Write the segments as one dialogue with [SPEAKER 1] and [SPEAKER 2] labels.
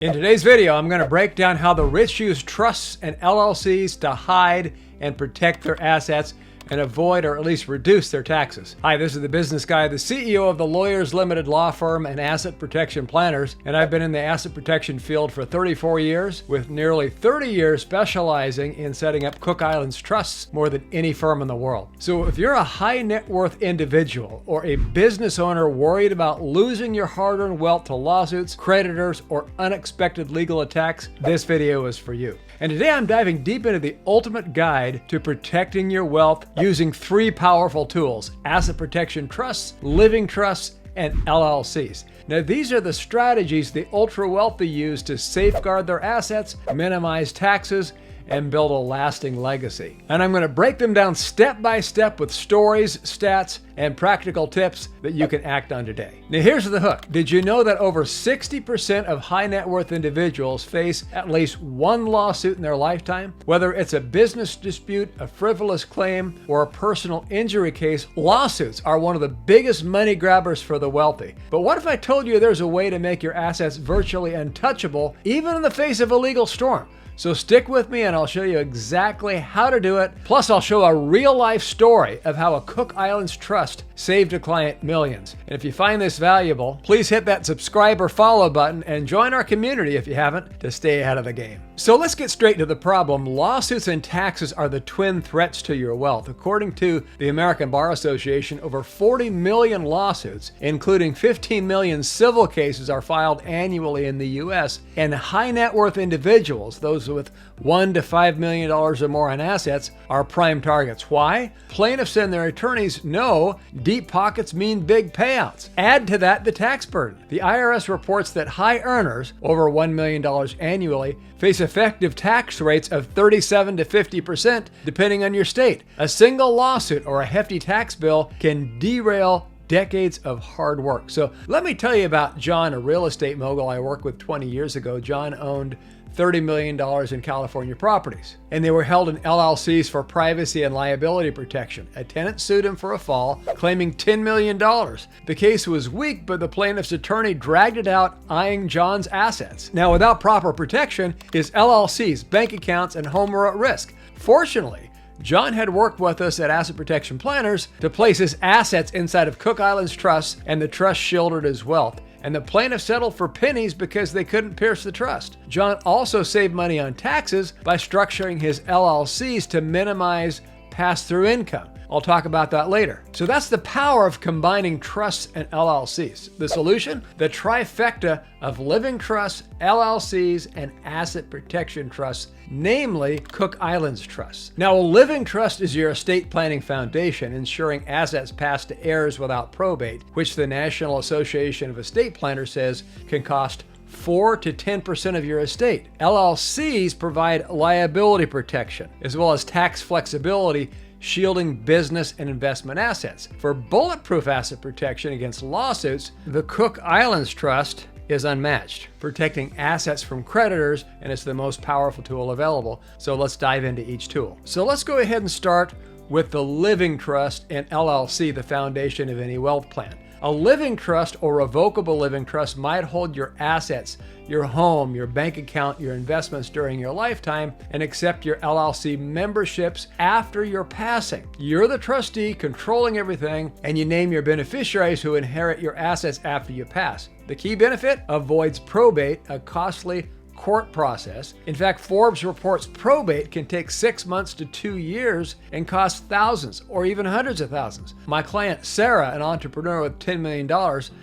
[SPEAKER 1] In today's video, I'm going to break down how the rich use trusts and LLCs to hide and protect their assets and avoid or at least reduce their taxes. Hi, this is the business guy, the CEO of the Lawyers Limited law firm and asset protection planners, and I've been in the asset protection field for 34 years, with nearly 30 years specializing in setting up Cook Islands trusts more than any firm in the world. So if you're a high net worth individual or a business owner worried about losing your hard-earned wealth to lawsuits, creditors, or unexpected legal attacks, this video is for you. And today I'm diving deep into the ultimate guide to protecting your wealth using three powerful tools: asset protection trusts, living trusts, and LLCs. Now, these are the strategies the ultra wealthy use to safeguard their assets, minimize taxes, and build a lasting legacy. And I'm going to break them down step by step with stories, stats, and practical tips that you can act on today. Now, here's the hook. Did you know that over 60% of high net worth individuals face at least one lawsuit in their lifetime? Whether it's a business dispute, a frivolous claim, or a personal injury case, lawsuits are one of the biggest money grabbers for the wealthy. But what if I told you there's a way to make your assets virtually untouchable, even in the face of a legal storm? So stick with me and I'll show you exactly how to do it. Plus, I'll show a real life story of how a Cook Islands trust saved a client millions. And if you find this valuable, please hit that subscribe or follow button and join our community if you haven't, to stay ahead of the game. So let's get straight to the problem. Lawsuits and taxes are the twin threats to your wealth. According to the American Bar Association, over 40 million lawsuits, including 15 million civil cases, are filed annually in the US, and high net worth individuals, those with $1 to $5 million or more in assets, are prime targets. Why? Plaintiffs and their attorneys know deep pockets mean big payouts. Add to that the tax burden. The IRS reports that high earners, over $1 million annually, face effective tax rates of 37 to 50%, depending on your state. A single lawsuit or a hefty tax bill can derail decades of hard work. So let me tell you about John, a real estate mogul I worked with 20 years ago. John owned $30 million in California properties, and they were held in LLCs for privacy and liability protection. A tenant sued him for a fall, claiming $10 million. The case was weak, but the plaintiff's attorney dragged it out, eyeing John's assets. Now, without proper protection, his LLCs, bank accounts, and home were at risk. Fortunately, John had worked with us at Asset Protection Planners to place his assets inside of Cook Islands Trust, and the trust shielded his wealth. And the plaintiff settled for pennies because they couldn't pierce the trust. John also saved money on taxes by structuring his LLCs to minimize pass-through income. I'll talk about that later. So that's the power of combining trusts and LLCs. The solution? The trifecta of living trusts, LLCs, and asset protection trusts, namely Cook Islands trusts. Now, a living trust is your estate planning foundation, ensuring assets pass to heirs without probate, which the National Association of Estate Planners says can cost 4 to 10% of your estate. LLCs provide liability protection as well as tax flexibility, shielding business and investment assets. For bulletproof asset protection against lawsuits, the Cook Islands Trust is unmatched, protecting assets from creditors, and it's the most powerful tool available. So let's dive into each tool. So let's go ahead and start with the living trust and LLC, the foundation of any wealth plan. A living trust or revocable living trust might hold your assets, your home, your bank account, your investments during your lifetime, and accept your LLC memberships after your passing. You're the trustee controlling everything, and you name your beneficiaries who inherit your assets after you pass. The key benefit? Avoids probate, a costly court process. In fact, Forbes reports probate can take 6 months to 2 years and cost thousands or even hundreds of thousands. My client Sarah, an entrepreneur with $10 million,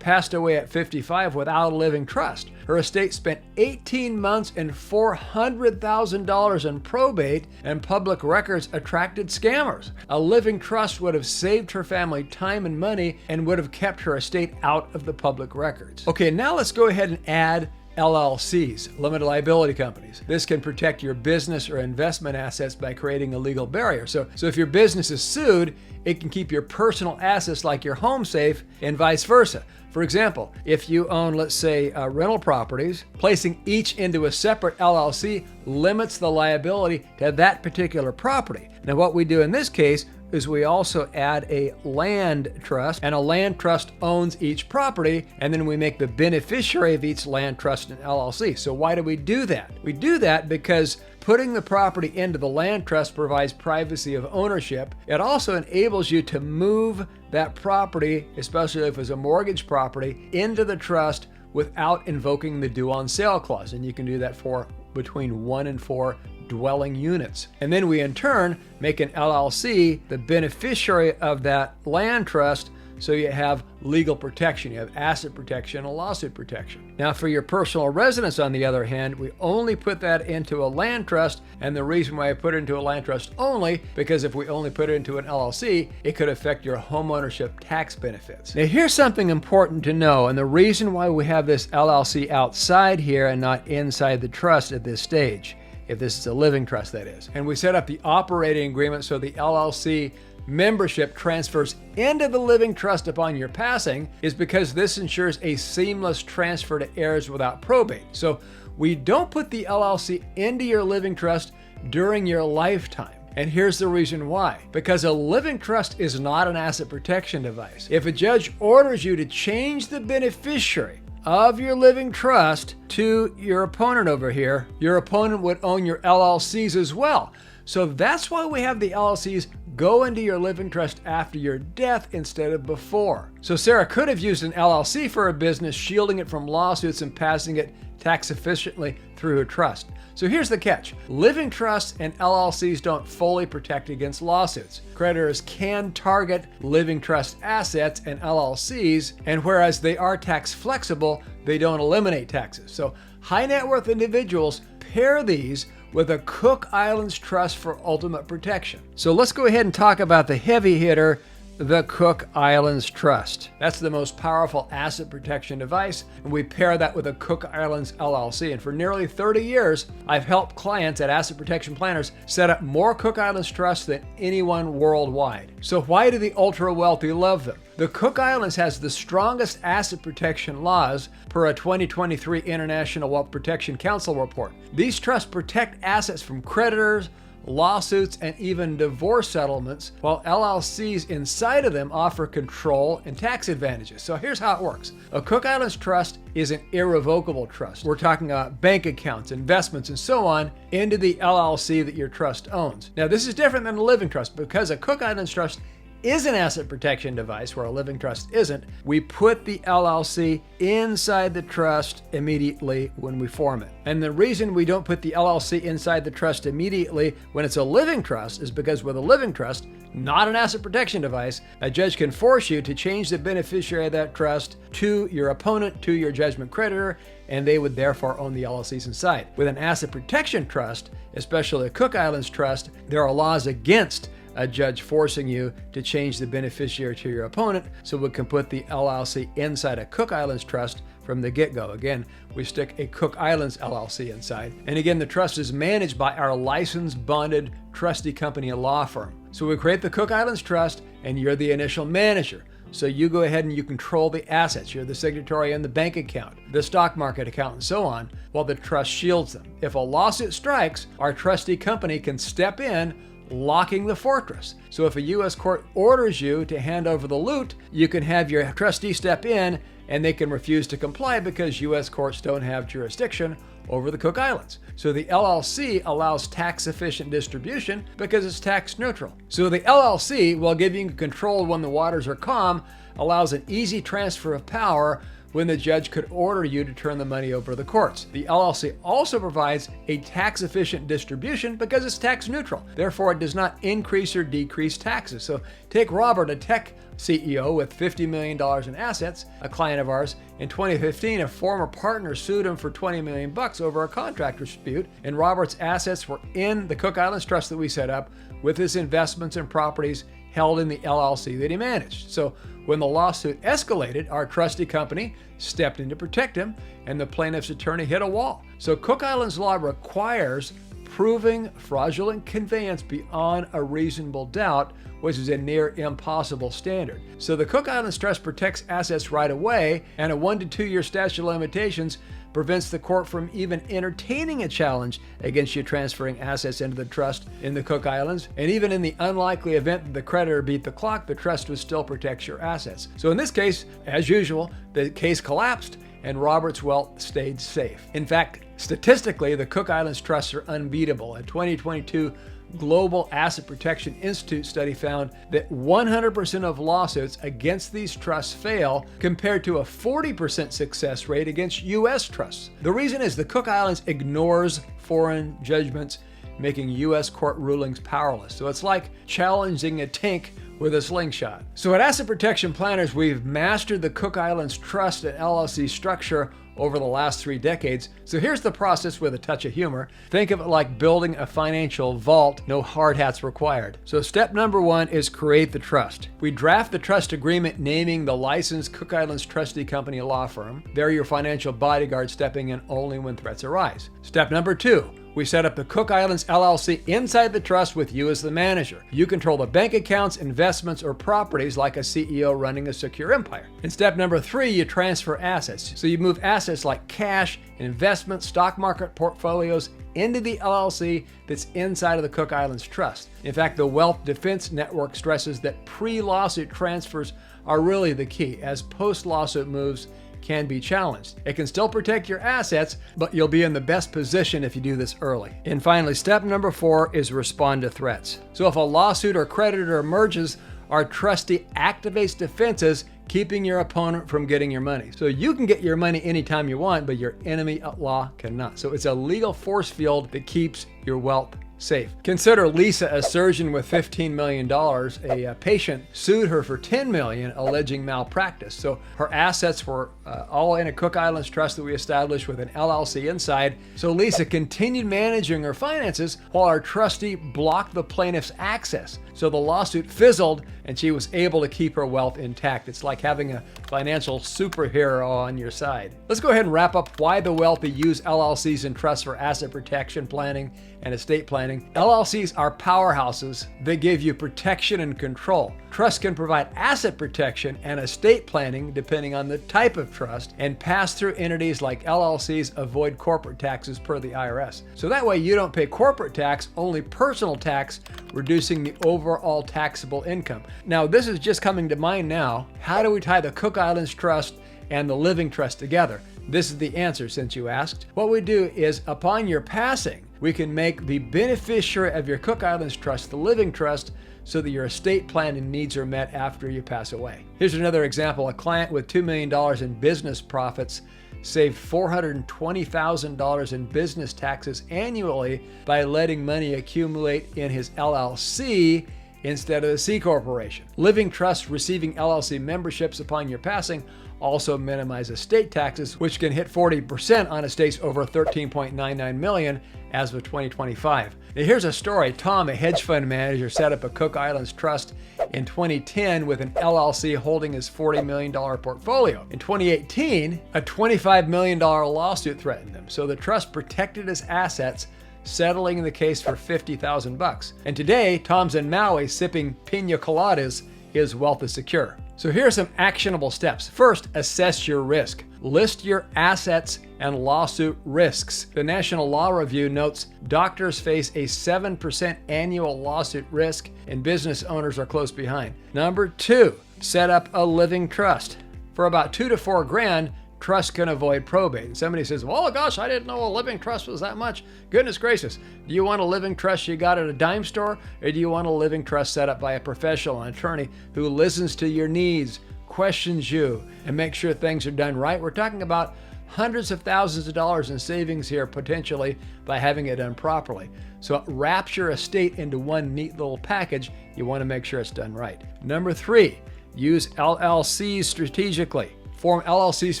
[SPEAKER 1] passed away at 55 without a living trust. Her estate spent 18 months and $400,000 in probate, and public records attracted scammers. A living trust would have saved her family time and money and would have kept her estate out of the public records. Okay, now let's go ahead and add LLCs, limited liability companies. This can protect your business or investment assets by creating a legal barrier. So if your business is sued, it can keep your personal assets like your home safe, and vice versa. For example, if you own, let's say, rental properties, placing each into a separate LLC limits the liability to that particular property. Now, what we do in this case, is we also add a land trust, and a land trust owns each property, and then we make the beneficiary of each land trust an LLC. So why do we do that? We do that because putting the property into the land trust provides privacy of ownership. It also enables you to move that property, especially if it's a mortgage property, into the trust without invoking the due on sale clause. And you can do that for between 1 and 4 dwelling units. And then we in turn make an LLC the beneficiary of that land trust, so you have legal protection. You have asset protection and lawsuit protection. Now for your personal residence, on the other hand, we only put that into a land trust, and the reason why I put it into a land trust only, because if we only put it into an LLC, it could affect your homeownership tax benefits. Now here's something important to know, and the reason why we have this LLC outside here and not inside the trust at this stage, if this is a living trust, that is. And we set up the operating agreement so the LLC membership transfers into the living trust upon your passing, is because this ensures a seamless transfer to heirs without probate. So we don't put the LLC into your living trust during your lifetime. And here's the reason why. Because a living trust is not an asset protection device. If a judge orders you to change the beneficiary of your living trust to your opponent over here, your opponent would own your LLCs as well. So that's why we have the LLCs go into your living trust after your death instead of before. So Sarah could have used an LLC for a business, shielding it from lawsuits and passing it tax efficiently through a trust. So here's the catch. Living trusts and LLCs don't fully protect against lawsuits. Creditors can target living trust assets and LLCs, and whereas they are tax flexible, they don't eliminate taxes. So high net worth individuals pair these with a Cook Islands Trust for ultimate protection. So let's go ahead and talk about the heavy hitter, the Cook Islands Trust. That's the most powerful asset protection device, and we pair that with a Cook Islands LLC. And for nearly 30 years, I've helped clients at Asset Protection Planners set up more Cook Islands Trusts than anyone worldwide. So why do the ultra wealthy love them? The Cook Islands has the strongest asset protection laws per a 2023 International Wealth Protection Council report. These trusts protect assets from creditors, lawsuits, and even divorce settlements, while LLCs inside of them offer control and tax advantages. So here's how it works. A Cook Islands Trust is an irrevocable trust. We're talking about bank accounts, investments, and so on into the LLC that your trust owns. Now this is different than a living trust, because a Cook Islands Trust is an asset protection device where a living trust isn't. We put the LLC inside the trust immediately when we form it. And the reason we don't put the LLC inside the trust immediately when it's a living trust is because with a living trust, not an asset protection device, a judge can force you to change the beneficiary of that trust to your opponent, to your judgment creditor, and they would therefore own the LLCs inside. With an asset protection trust, especially a Cook Islands Trust, there are laws against a judge forcing you to change the beneficiary to your opponent, so we can put the LLC inside a Cook Islands Trust from the get-go. Again, we stick a Cook Islands LLC inside. And again, the trust is managed by our licensed, bonded, trustee company and law firm. So we create the Cook Islands Trust, and you're the initial manager. So you go ahead and you control the assets. You're the signatory in the bank account, the stock market account, and so on, while the trust shields them. If a lawsuit strikes, our trustee company can step in, locking the fortress. So if a U.S. court orders you to hand over the loot, you can have your trustee step in, and they can refuse to comply because U.S. courts don't have jurisdiction over the Cook Islands. So the LLC allows tax-efficient distribution because it's tax neutral. So the LLC, while giving you control when the waters are calm, allows an easy transfer of power when the judge could order you to turn the money over to the courts. The LLC also provides a tax-efficient distribution because it's tax neutral. Therefore, it does not increase or decrease taxes. So take Robert, a tech CEO with $50 million in assets, a client of ours. In 2015, a former partner sued him for $20 million over a contract dispute, and Robert's assets were in the Cook Islands Trust that we set up with his investments and properties held in the LLC that he managed. So when the lawsuit escalated, our trustee company stepped in to protect him, and the plaintiff's attorney hit a wall. So Cook Islands law requires proving fraudulent conveyance beyond a reasonable doubt, which is a near impossible standard. So the Cook Islands Trust protects assets right away, and a 1 to 2 year statute of limitations prevents the court from even entertaining a challenge against you transferring assets into the trust in the Cook Islands. And even in the unlikely event that the creditor beat the clock, the trust would still protect your assets. So in this case, as usual, the case collapsed and Robert's wealth stayed safe. In fact, statistically, the Cook Islands trusts are unbeatable. A 2022 Global Asset Protection Institute study found that 100% of lawsuits against these trusts fail, compared to a 40% success rate against U.S. trusts. The reason is the Cook Islands ignores foreign judgments, making U.S. court rulings powerless. So it's like challenging a tank with a slingshot. So at Asset Protection Planners, we've mastered the Cook Islands Trust and LLC structure over the last 3 decades. So here's the process with a touch of humor. Think of it like building a financial vault, no hard hats required. So step number 1 is create the trust. We draft the trust agreement naming the licensed Cook Islands Trustee Company law firm. They're your financial bodyguard, stepping in only when threats arise. Step number 2, we set up the Cook Islands LLC inside the trust with you as the manager. You control the bank accounts, investments, or properties like a CEO running a secure empire. In step number 3, you transfer assets. So you move assets like cash, investments, stock market portfolios into the LLC that's inside of the Cook Islands Trust. In fact, the Wealth Defense Network stresses that pre-lawsuit transfers are really the key, as post-lawsuit moves can be challenged. It can still protect your assets, but you'll be in the best position if you do this early. And finally, step number 4 is respond to threats. So if a lawsuit or creditor emerges, our trustee activates defenses, keeping your opponent from getting your money. So you can get your money anytime you want, but your enemy at law cannot. So it's a legal force field that keeps your wealth safe. Consider Lisa, a surgeon with $15 million. A patient sued her for $10 million, alleging malpractice. So her assets were all in a Cook Islands trust that we established with an LLC inside. So Lisa continued managing her finances while our trustee blocked the plaintiff's access. So the lawsuit fizzled and she was able to keep her wealth intact. It's like having a financial superhero on your side. Let's go ahead and wrap up why the wealthy use LLCs and trusts for asset protection planning and estate planning. LLCs are powerhouses that give you protection and control. Trusts can provide asset protection and estate planning depending on the type of trust, and pass-through entities like LLCs avoid corporate taxes per the IRS. So that way you don't pay corporate tax, only personal tax, reducing the overall taxable income. Now, this is just coming to mind now. How do we tie the Cook Islands Trust and the Living Trust together? This is the answer, since you asked. What we do is, upon your passing, we can make the beneficiary of your Cook Islands Trust the Living Trust, so that your estate planning needs are met after you pass away. Here's another example. A client with $2 million in business profits saved $420,000 in business taxes annually by letting money accumulate in his LLC instead of a C corporation. Living trusts receiving LLC memberships upon your passing also minimize estate taxes, which can hit 40% on estates over $13.99 million as of 2025. Now here's a story. Tom, a hedge fund manager, set up a Cook Islands Trust in 2010 with an LLC holding his $40 million portfolio. In 2018, a $25 million lawsuit threatened him, so the trust protected his assets, settling the case for $50,000. And today, Tom's in Maui sipping pina coladas. His wealth is secure. So here are some actionable steps. First, assess your risk. List your assets and lawsuit risks. The National Law Review notes doctors face a 7% annual lawsuit risk, and business owners are close behind. Number 2, set up a living trust. For about $2 to $4 grand, trust can avoid probate. And somebody says, well, gosh, I didn't know a living trust was that much. Goodness gracious. Do you want a living trust you got at a dime store? Or do you want a living trust set up by a professional, an attorney who listens to your needs, questions you, and makes sure things are done right? We're talking about hundreds of thousands of dollars in savings here potentially by having it done properly. So it wraps your estate into one neat little package. You want to make sure it's done right. Number 3, use LLCs strategically. Form LLCs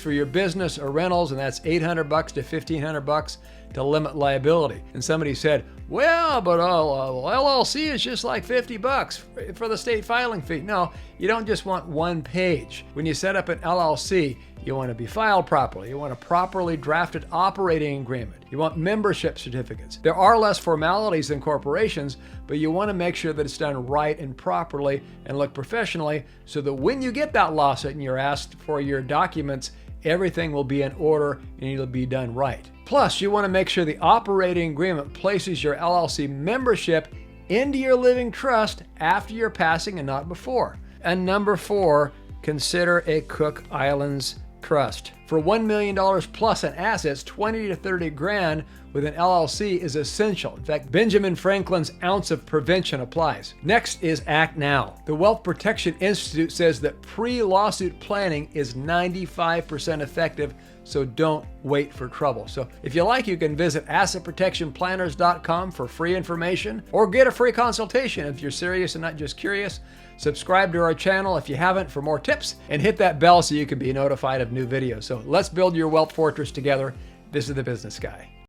[SPEAKER 1] for your business or rentals, and that's $800 to $1,500 to limit liability. And somebody said, well, but LLC is just like $50 for the state filing fee. No, you don't just want one page. When you set up an LLC, you want to be filed properly. You want a properly drafted operating agreement. You want membership certificates. There are less formalities than corporations, but you want to make sure that it's done right and properly and look professionally, so that when you get that lawsuit and you're asked for your documents, everything will be in order and it'll be done right. Plus, you want to make sure the operating agreement places your LLC membership into your living trust after your passing and not before. And number 4, consider a Cook Islands trust. For $1 million plus in assets, 20 to 30 grand with an LLC is essential. In fact, Benjamin Franklin's ounce of prevention applies. Next is act now. The Wealth Protection Institute says that pre-lawsuit planning is 95% effective, so don't wait for trouble. So if you like, you can visit assetprotectionplanners.com for free information or get a free consultation if you're serious and not just curious. Subscribe to our channel if you haven't for more tips, and hit that bell so you can be notified of new videos. So let's build your wealth fortress together. This is the Business Guy.